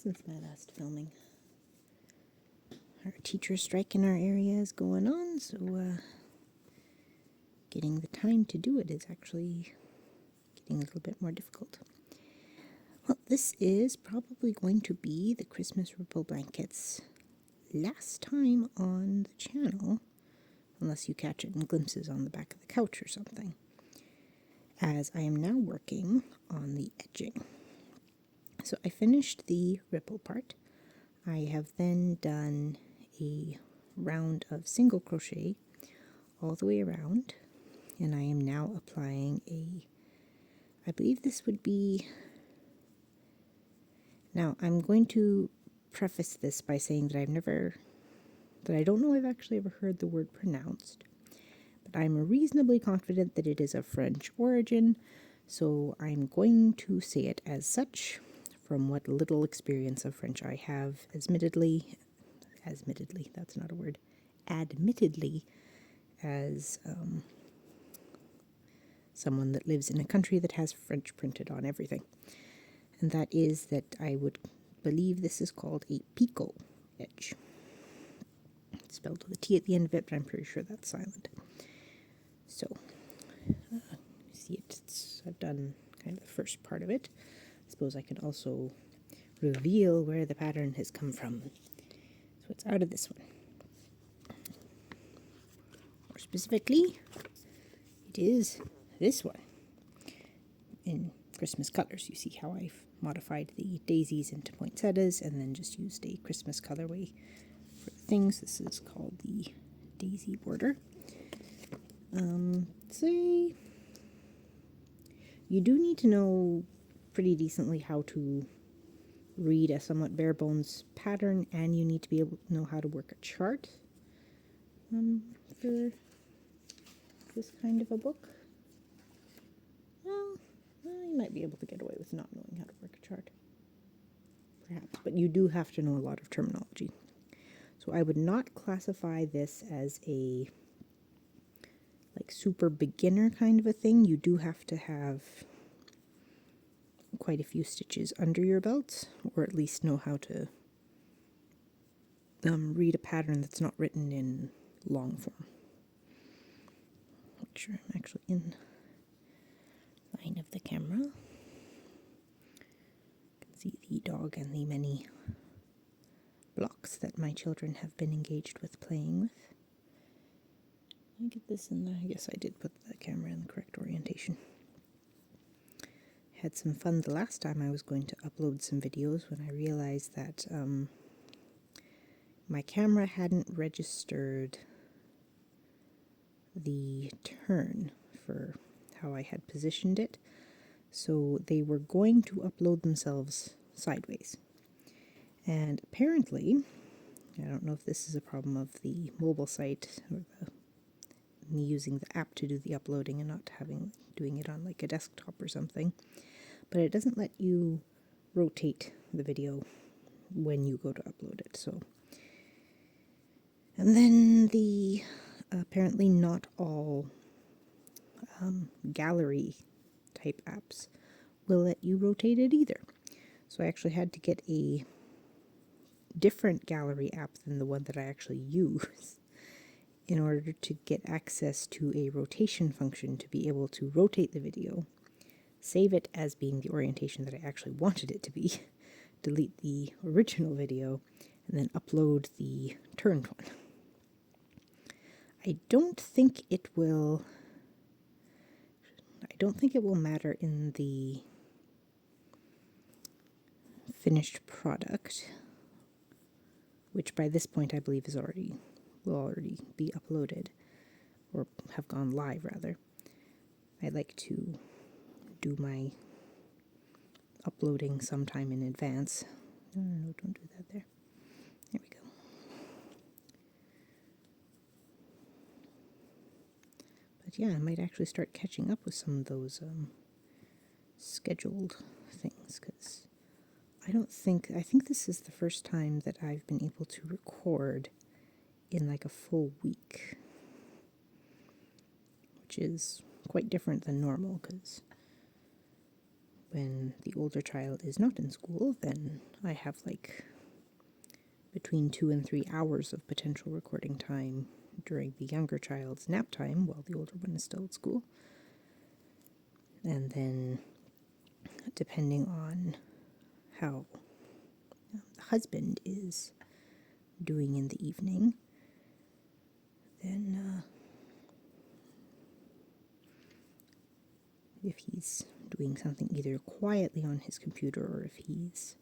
since my last filming. Our teacher strike in our area is going on, so getting the time to do it is actually getting a little bit more difficult. Well, this is probably going to be the Christmas Ripple Blankets last time on the channel, unless you catch it in glimpses on the back of the couch or something, as I am now working on the edging. So I finished the ripple part. I have then done a round of single crochet all the way around, and I am now applying I believe this would be, now I'm going to preface this by saying that I don't know if I've actually ever heard the word pronounced, but I'm reasonably confident that it is of French origin, so I'm going to say it as such. From what little experience of French I have, admittedly, that's not a word, admittedly, as someone that lives in a country that has French printed on everything. And that is that I would believe this is called a picot edge. It's spelled with a T at the end of it, but I'm pretty sure that's silent. So, you see it, I've done kind of the first part of it. I suppose I can also reveal where the pattern has come from. So it's out of this one. More specifically, it is this one in Christmas colors. You see how I've modified the daisies into poinsettias and then just used a Christmas colorway for the things. This is called the daisy border. Say you do need to know pretty decently how to read a somewhat bare bones pattern, and you need to be able to know how to work a chart for this kind of a book. Well, you might be able to get away with not knowing how to work a chart, perhaps, but you do have to know a lot of terminology. So I would not classify this as a super beginner kind of a thing. You do have to have quite a few stitches under your belt, or at least know how to read a pattern that's not written in long form. Make sure I'm actually in line of the camera. You can see the dog and the many blocks that my children have been engaged with playing with. I get this in there. Yes, I did put the camera in the correct orientation. Had some fun the last time I was going to upload some videos when I realized that my camera hadn't registered the turn for how I had positioned it, so they were going to upload themselves sideways. And apparently, I don't know if this is a problem of the mobile site or me using the app to do the uploading and not doing it on like a desktop or something, but it doesn't let you rotate the video when you go to upload it. So, and then the apparently not all gallery type apps will let you rotate it either. So I actually had to get a different gallery app than the one that I actually use in order to get access to a rotation function to be able to rotate the video, save it as being the orientation that I actually wanted it to be, delete the original video, and then upload the turned one. I don't think it will matter in the finished product, which by this point I believe will already be uploaded, or have gone live rather. I like to do my uploading sometime in advance. No, don't do that there. There we go. But yeah, I might actually start catching up with some of those scheduled things, because I think this is the first time that I've been able to record in like a full week, which is quite different than normal, because when the older child is not in school, then I have like between 2 and 3 hours of potential recording time during the younger child's nap time while the older one is still at school. And then, depending on how the husband is doing in the evening, then if he's doing something either quietly on his computer or if he's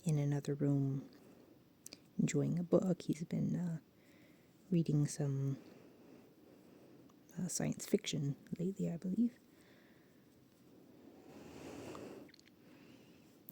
in another room enjoying a book. He's been reading some science fiction lately, I believe.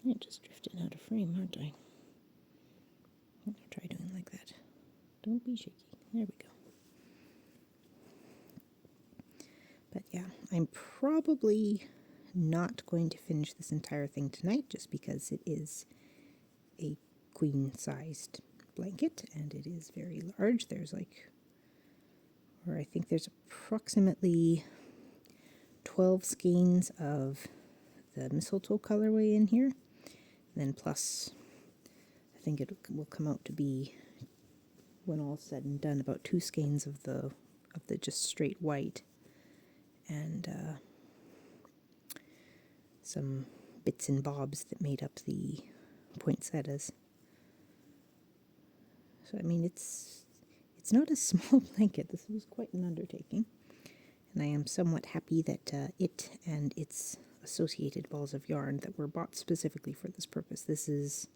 I just drifted out of frame, aren't I? I'm going to try doing like that. Don't be shaky. There we go. But yeah, I'm probably not going to finish this entire thing tonight just because it is a queen-sized blanket and it is very large. There's I think there's approximately 12 skeins of the mistletoe colorway in here. And then plus, I think it will come out to be, when all's said and done, about 2 skeins of the just straight white, and some bits and bobs that made up the poinsettias. So I mean, it's not a small blanket. This was quite an undertaking, and I am somewhat happy that it and its associated balls of yarn that were bought specifically for this purpose. This is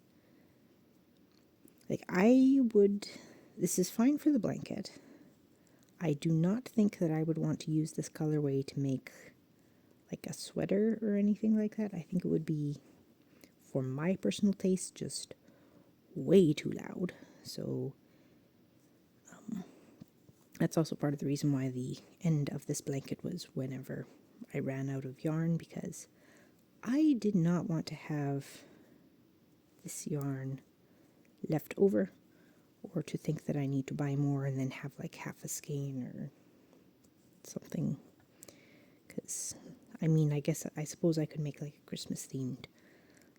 this is fine for the blanket. I do not think that I would want to use this colorway to make like a sweater or anything like that. I think it would be, for my personal taste, just way too loud. So that's also part of the reason why the end of this blanket was whenever I ran out of yarn, because I did not want to have this yarn left over, or to think that I need to buy more and then have like half a skein or something. Because, I mean, I suppose I could make like a Christmas themed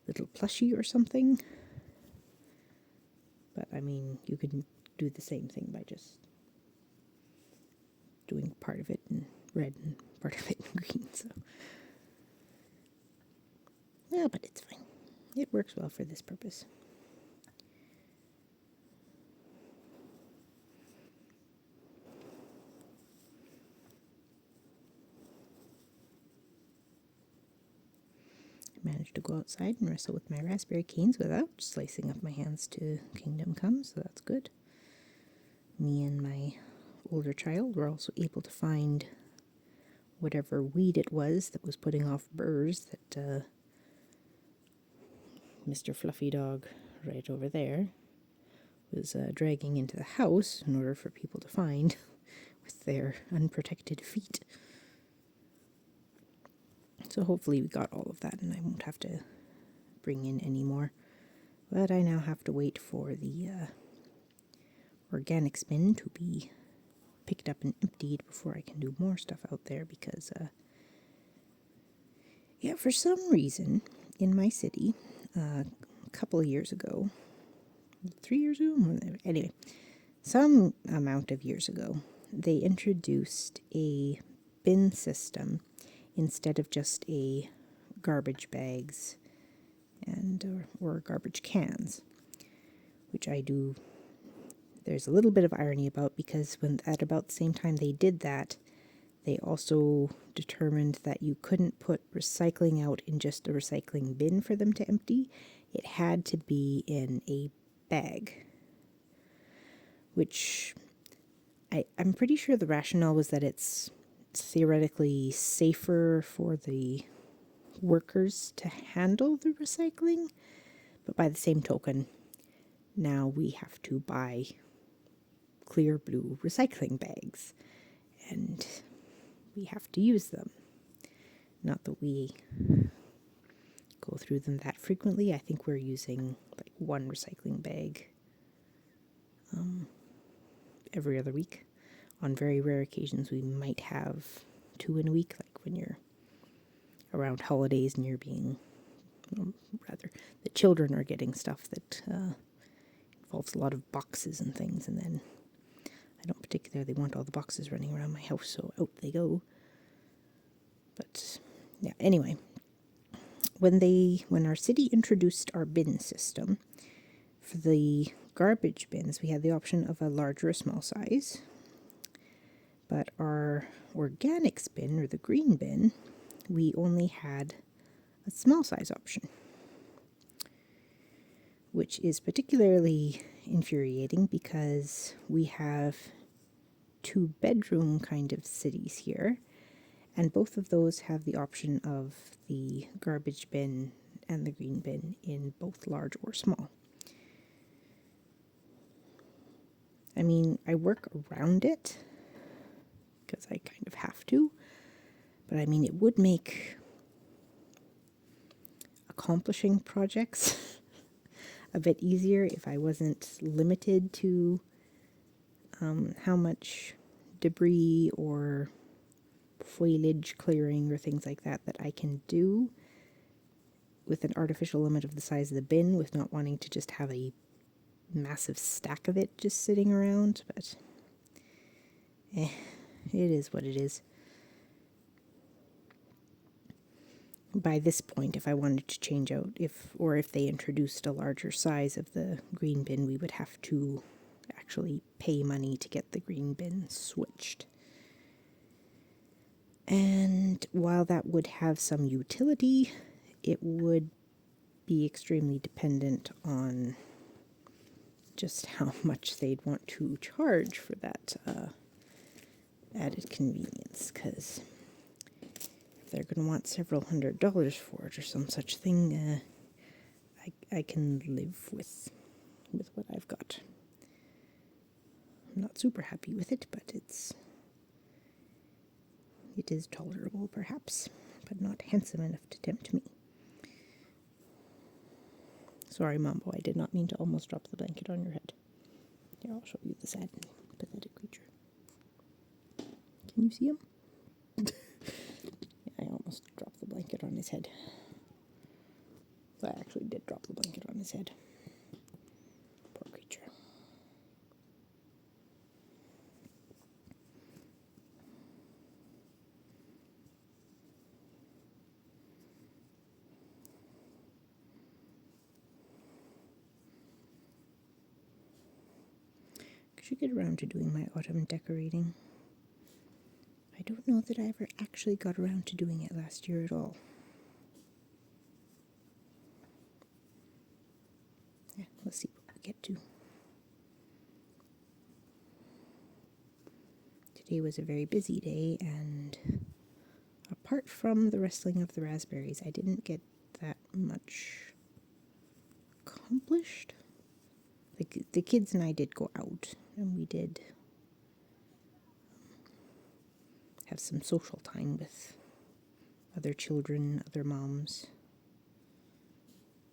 little plushie or something. But I mean, you could do the same thing by just doing part of it in red and part of it in green. So yeah, but it's fine. It works well for this purpose. I managed to go outside and wrestle with my raspberry canes without slicing up my hands to Kingdom Come, so that's good. Me and my older child were also able to find whatever weed it was that was putting off burrs that Mr. Fluffy Dog, right over there, was dragging into the house in order for people to find with their unprotected feet. So hopefully we got all of that and I won't have to bring in any more. But I now have to wait for the organic bin to be picked up and emptied before I can do more stuff out there, because for some reason in my city a couple of years ago, 3 years ago, anyway, some amount of years ago, they introduced a bin system instead of just a garbage bags and or garbage cans, which I do. There's a little bit of irony about, because when at about the same time they did that, they also determined that you couldn't put recycling out in just a recycling bin for them to empty. It had to be in a bag, which I'm pretty sure the rationale was that it's theoretically safer for the workers to handle the recycling, but by the same token, now we have to buy clear blue recycling bags and we have to use them. Not that we go through them that frequently. I think we're using like one recycling bag every other week. On very rare occasions we might have 2 in a week, like when you're around holidays near being, rather, the children are getting stuff that involves a lot of boxes and things, and then I don't particularly want all the boxes running around my house, so out they go. But yeah, anyway, when our city introduced our bin system, for the garbage bins, we had the option of a large or a small size. But our organics bin, or the green bin, we only had a small size option, which is particularly infuriating because we have 2-bedroom kind of cities here, and both of those have the option of the garbage bin and the green bin in both large or small. I mean, I work around it because I kind of have to, but I mean, it would make accomplishing projects a bit easier if I wasn't limited to how much debris or foliage clearing or things like that I can do with an artificial limit of the size of the bin, with not wanting to just have a massive stack of it just sitting around. But it is what it is. By this point, if I wanted to change out, if they introduced a larger size of the green bin, we would have to actually pay money to get the green bin switched. And while that would have some utility, it would be extremely dependent on just how much they'd want to charge for that added convenience, because if they're going to want several $100s for it or some such thing, I can live with what I've got. I'm not super happy with it, but it is tolerable perhaps, but not handsome enough to tempt me. Sorry, Mambo, I did not mean to almost drop the blanket on your head. Here, I'll show you the sad, pathetic creature. Can you see him? I almost dropped the blanket on his head. I actually did drop the blanket on his head. Poor creature. I should get around to doing my autumn decorating. I don't know that I ever actually got around to doing it last year at all. Yeah, let's see what we get to. Today was a very busy day, and apart from the rustling of the raspberries, I didn't get that much accomplished. The kids and I did go out, and we did have some social time with other children, other moms.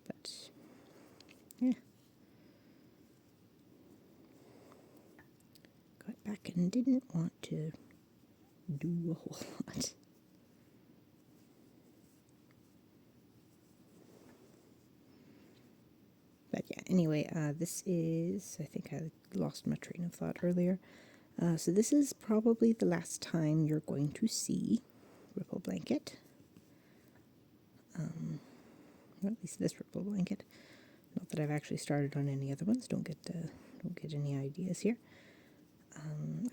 But, yeah. Got back and didn't want to do a whole lot. But yeah, anyway, this is, I think I lost my train of thought earlier. So this is probably the last time you're going to see Ripple Blanket. Or at least this Ripple Blanket. Not that I've actually started on any other ones. Don't get any ideas here.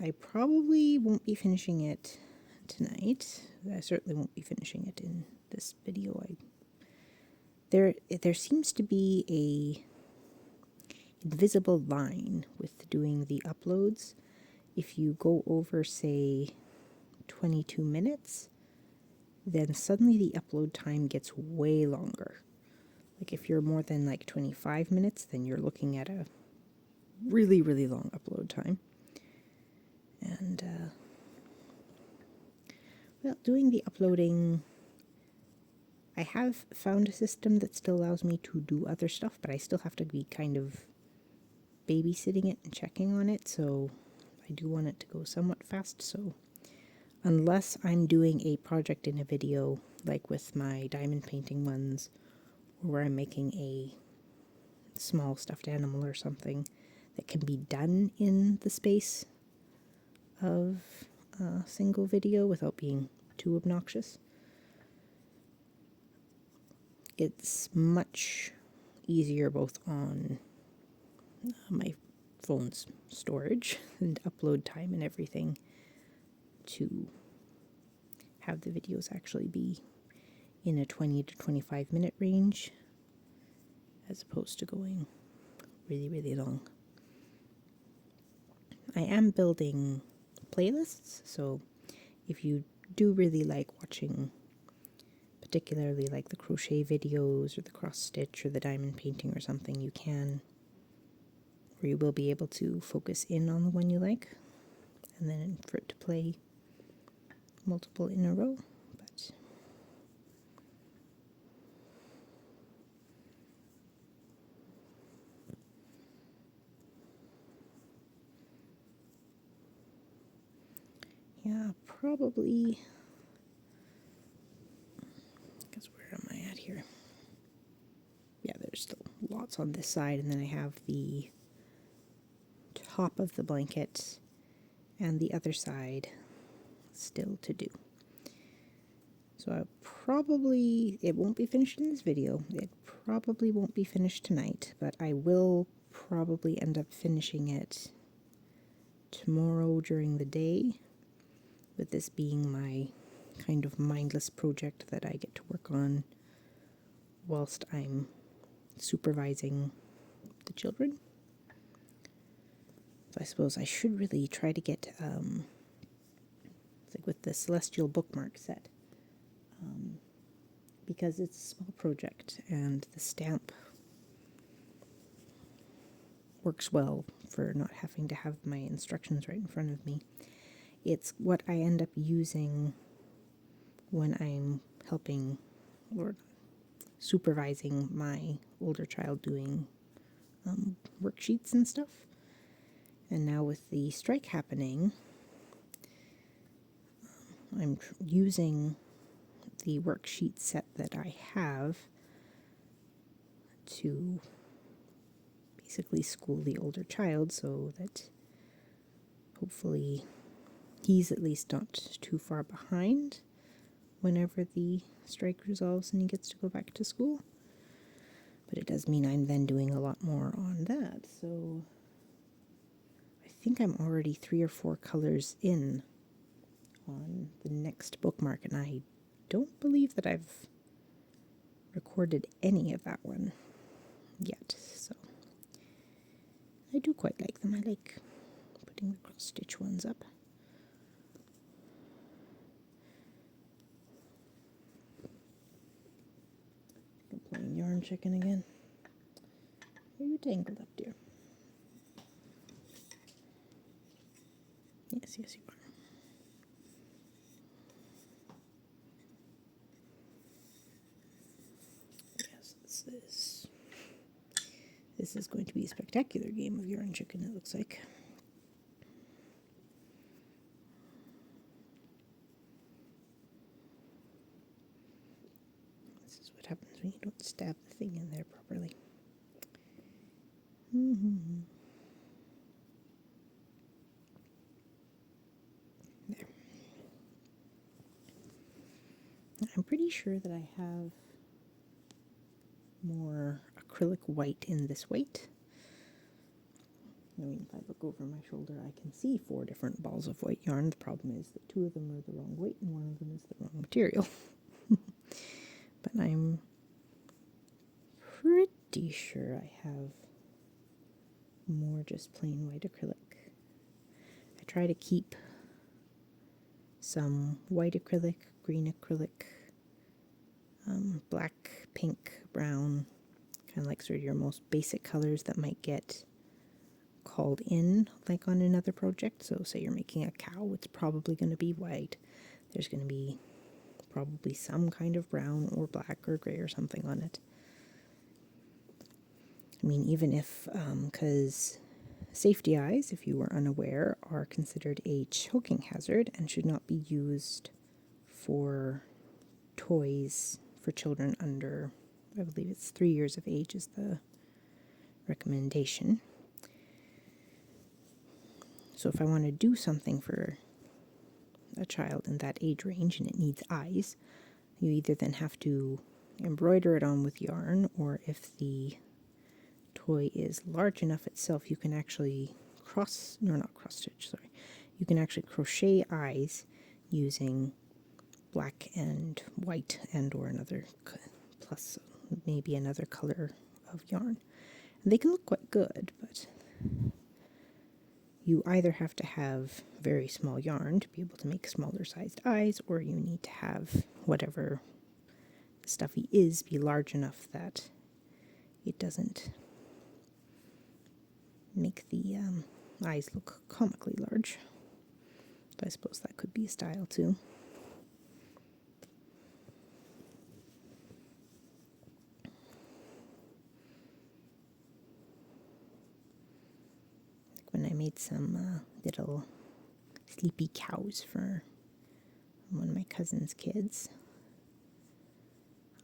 I probably won't be finishing it tonight. I certainly won't be finishing it in this video. There seems to be a invisible line with doing the uploads. If you go over, say, 22 minutes, then suddenly the upload time gets way longer. Like if you're more than like 25 minutes, then you're looking at a really, really long upload time. And, well, doing the uploading, I have found a system that still allows me to do other stuff, but I still have to be kind of babysitting it and checking on it, so I do want it to go somewhat fast, so unless I'm doing a project in a video, like with my diamond painting ones, or where I'm making a small stuffed animal or something that can be done in the space of a single video without being too obnoxious. It's much easier both on my phone's storage and upload time and everything to have the videos actually be in a 20 to 25 minute range as opposed to going really, really long. I am building playlists, so if you do really like watching particularly like the crochet videos or the cross stitch or the diamond painting or something, you can, or you will be able to focus in on the one you like and then for it to play multiple in a row. But yeah, probably, because where am I at here? Yeah, there's still lots on this side, and then I have the top of the blanket and the other side still to do. So it won't be finished in this video. It probably won't be finished tonight, but I will probably end up finishing it tomorrow during the day, with this being my kind of mindless project that I get to work on whilst I'm supervising the children. So I suppose I should really try to get, like with the Celestial bookmark set, because it's a small project and the stamp works well for not having to have my instructions right in front of me. It's what I end up using when I'm helping or supervising my older child doing worksheets and stuff. And now with the strike happening, I'm using the worksheet set that I have to basically school the older child so that hopefully he's at least not too far behind whenever the strike resolves and he gets to go back to school. But it does mean I'm then doing a lot more on that. So I think I'm already 3 or 4 colors in on the next bookmark, and I don't believe that I've recorded any of that one yet. So I do quite like them. I like putting the cross stitch ones up. I'm playing yarn chicken again. Are you tangled up, dear? Yes, you are. Yes, this is going to be a spectacular game of yarn chicken, it looks like. This is what happens when you don't stab the thing in there properly. There. I'm pretty sure that I have more acrylic white in this weight. I mean, if I look over my shoulder, I can see 4 different balls of white yarn. The problem is that 2 of them are the wrong weight and 1 of them is the wrong material. But I'm pretty sure I have more just plain white acrylic. I try to keep some white acrylic, green acrylic, black, pink, brown, kind of like sort of your most basic colors that might get called in like on another project. So say you're making a cow, it's probably going to be white. There's going to be probably some kind of brown or black or gray or something on it. I mean, even if, because Safety eyes, if you were unaware, are considered a choking hazard and should not be used for toys for children under, I believe it's 3 years of age is the recommendation. So if I want to do something for a child in that age range and it needs eyes, you either then have to embroider it on with yarn, or if the toy is large enough itself, you can actually you can actually crochet eyes using black and white and or another plus maybe another color of yarn. And they can look quite good, but you either have to have very small yarn to be able to make smaller sized eyes, or you need to have whatever stuffy is be large enough that it doesn't make the eyes look comically large. So I suppose that could be a style too. When I made some little sleepy cows for one of my cousin's kids,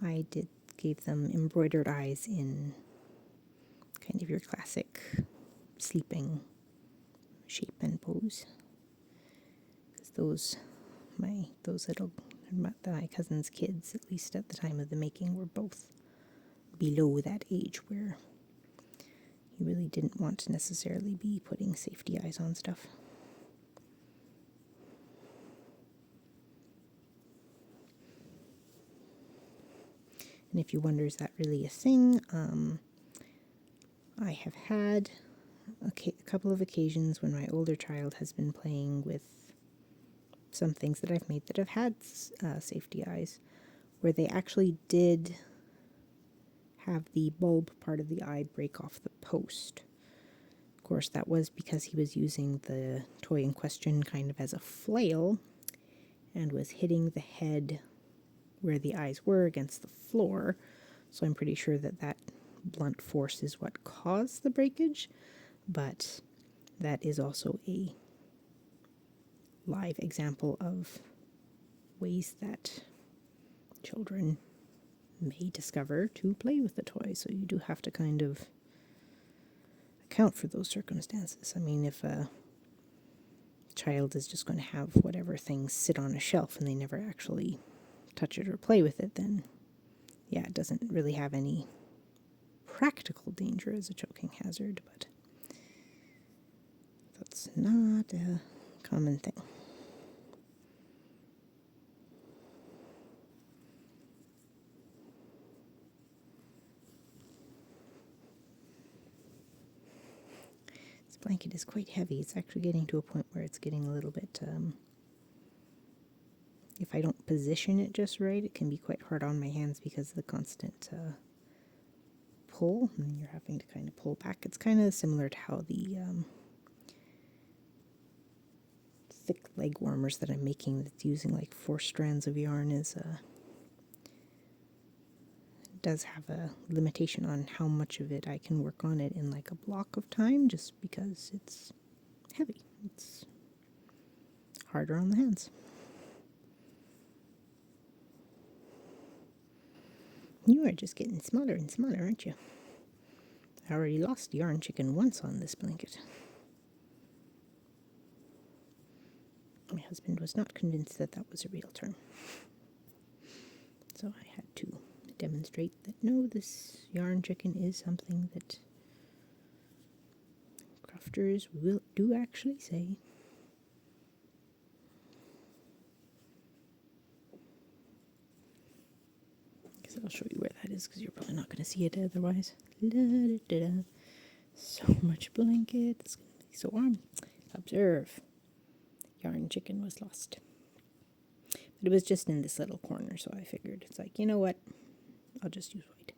I gave them embroidered eyes in kind of your classic sleeping shape and pose. Because my cousin's kids, at least at the time of the making, were both below that age where you really didn't want to necessarily be putting safety eyes on stuff. And if you wonder, is that really a thing? I have had a couple of occasions when my older child has been playing with some things that I've made that have had safety eyes, where they actually did have the bulb part of the eye break off the post. Of course, that was because he was using the toy in question kind of as a flail and was hitting the head where the eyes were against the floor. So I'm pretty sure that blunt force is what caused the breakage, but that is also a live example of ways that children may discover to play with the toy. So you do have to kind of account for those circumstances. I mean, if a child is just going to have whatever things sit on a shelf and they never actually touch it or play with it, then yeah, it doesn't really have any practical danger as a choking hazard, but that's not a common thing. This blanket is quite heavy. It's actually getting to a point where it's getting a little bit, if I don't position it just right, it can be quite hard on my hands because of the constant pull, and you're having to kind of pull back. It's kind of similar to how the thick leg warmers that I'm making that's using like 4 strands of yarn does have a limitation on how much of it I can work on it in like a block of time, just because it's heavy. It's harder on the hands. You are just getting smaller and smaller, aren't you? I already lost yarn chicken once on this blanket. My husband was not convinced that that was a real term. So I had to demonstrate that no, this yarn chicken is something that crafters do actually say. I'll show you where that is because you're probably not going to see it otherwise. So much blanket. It's going to be so warm. Observe. Yarn chicken was lost. But it was just in this little corner, so I figured it's like, you know what? I'll just use white.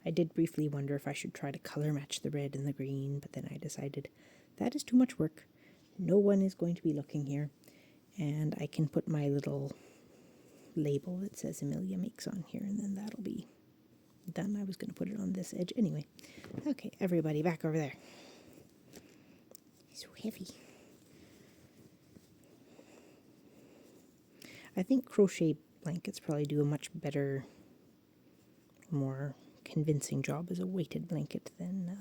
I did briefly wonder if I should try to color match the red and the green, but then I decided that is too much work. No one is going to be looking here. And I can put my little label that says Amelia Makes on here, and then that'll be done. I was going to put it on this edge anyway. Okay, everybody back over there. so heavy. I think crochet blankets probably do a much better, more convincing job as a weighted blanket than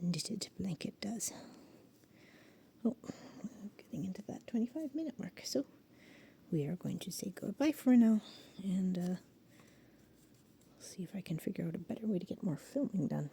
a knitted blanket does. Oh, getting into that 25-minute mark, so we are going to say goodbye for now, and see if I can figure out a better way to get more filming done.